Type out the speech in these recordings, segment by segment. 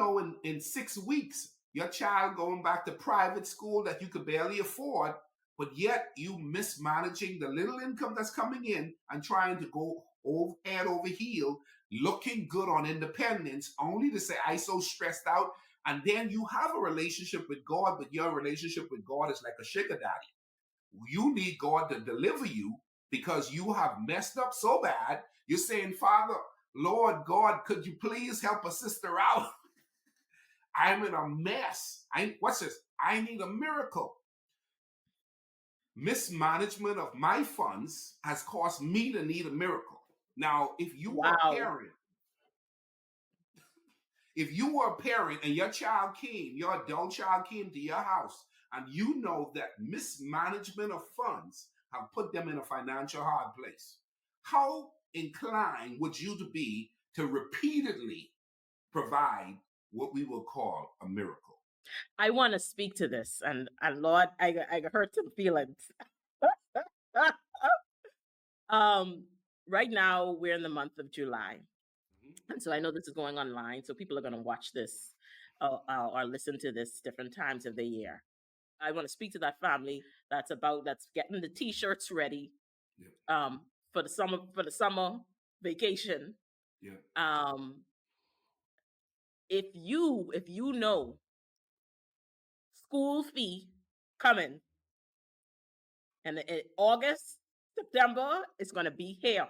know in 6 weeks, your child going back to private school that you could barely afford, but yet you mismanaging the little income that's coming in and trying to go over, head over heel, looking good on independence, only to say, I so stressed out. And then you have a relationship with God, but your relationship with God is like a sugar daddy. You need God to deliver you because you have messed up so bad. You're saying, Father, Lord God, could you please help a sister out? I'm in a mess. What's this? I need a miracle. Mismanagement of my funds has caused me to need a miracle. Now, if you were a parent, and your child came, your adult child came to your house, and you know that mismanagement of funds have put them in a financial hard place, how inclined would you to be to repeatedly provide what we will call a miracle? I want to speak to this, and Lord, I hurt some feelings. Right now we're in the month of July, and so I know this is going online, so people are going to watch this or listen to this different times of the year. I want to speak to that family that's getting the t-shirts ready Yeah. for the summer vacation. Yeah. If you know school fee coming, and in August, September, it's going to be here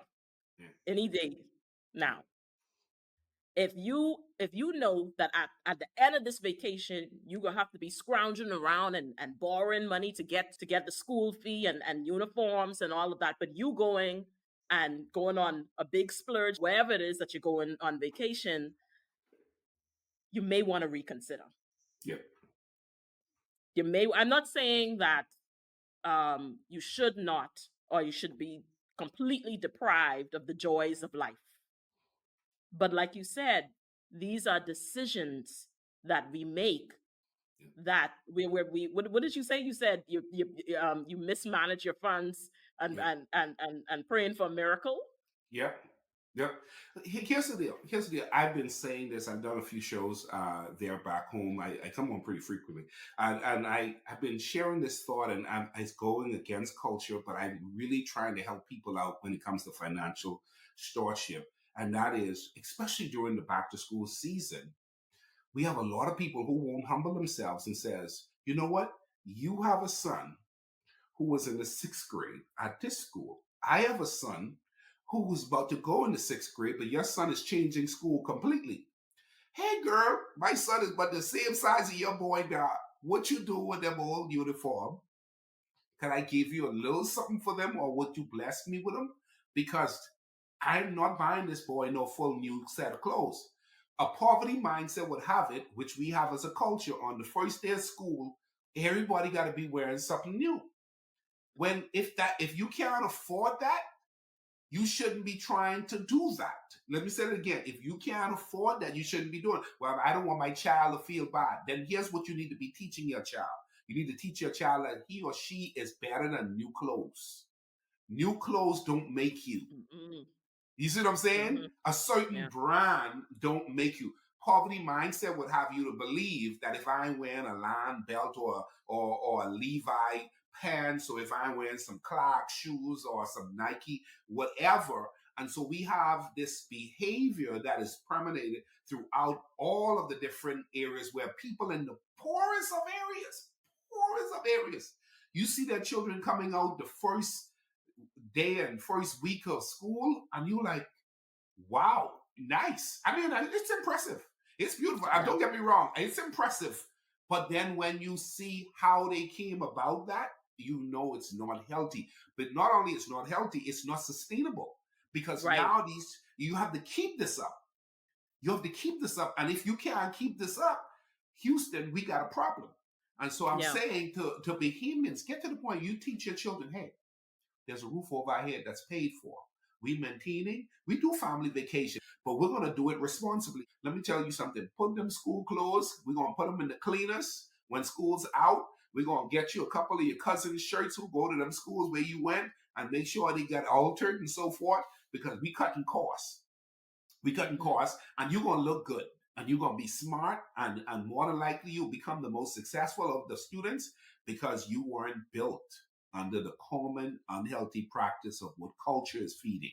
any day now. If you know that at the end of this vacation, you're going to have to be scrounging around and borrowing money to get the school fee and uniforms and all of that, but you going on a big splurge, wherever it is that you're going on vacation, you may want to reconsider. Yep. I'm not saying that you should not, or you should be completely deprived of the joys of life. But like you said, these are decisions that we make that what did you say? You said you mismanage your funds and praying for a miracle. Yep. Yep. Here's the deal. I've been saying this. I've done a few shows there back home. I come on pretty frequently. And I've been sharing this thought, and it's going against culture, but I'm really trying to help people out when it comes to financial stewardship. And that is, especially during the back to school season, we have a lot of people who won't humble themselves and says, you know what? You have a son who was in the 6th grade at this school. I have a son who was about to go into 6th grade, but your son is changing school completely. Hey girl, my son is about the same size as your boy now. What you do with them old uniform? Can I give you a little something for them, or would you bless me with them? Because I'm not buying this boy no full new set of clothes. A poverty mindset would have it, which we have as a culture, on the first day of school, everybody got to be wearing something new. When if you can't afford that, you shouldn't be trying to do that. Let me say it again. If you can't afford that, you shouldn't be doing it. Well, I don't want my child to feel bad. Then here's what you need to be teaching your child. You need to teach your child that he or she is better than new clothes. New clothes don't make you. Mm-hmm. You see what I'm saying? Mm-hmm. A certain brand don't make you. Poverty mindset would have you to believe that if I'm wearing a Lion belt or a Levi pants, or if I'm wearing some Clark shoes or some Nike, whatever. And so we have this behavior that is permeated throughout all of the different areas where people in the poorest of areas, you see their children coming out the first day and first week of school, and you're like, wow, nice. I mean, it's impressive. It's beautiful. Don't get me wrong. It's impressive. But then when you see how they came about that, you know it's not healthy. But not only it's not healthy, it's not sustainable. Because now you have to keep this up. You have to keep this up. And if you can't keep this up, Houston, we got a problem. And so I'm saying to Bahamians, get to the point you teach your children, hey, there's a roof over our head that's paid for. We maintaining, we do family vacation, but we're going to do it responsibly. Let me tell you something. Put them school clothes. We're going to put them in the cleaners. When school's out, we're going to get you a couple of your cousin's shirts who go to them schools where you went and make sure they get altered and so forth, because we cutting costs. We cutting costs, and you're going to look good. and you're going to be smart, and more than likely you'll become the most successful of the students because you weren't built under the common unhealthy practice of what culture is feeding.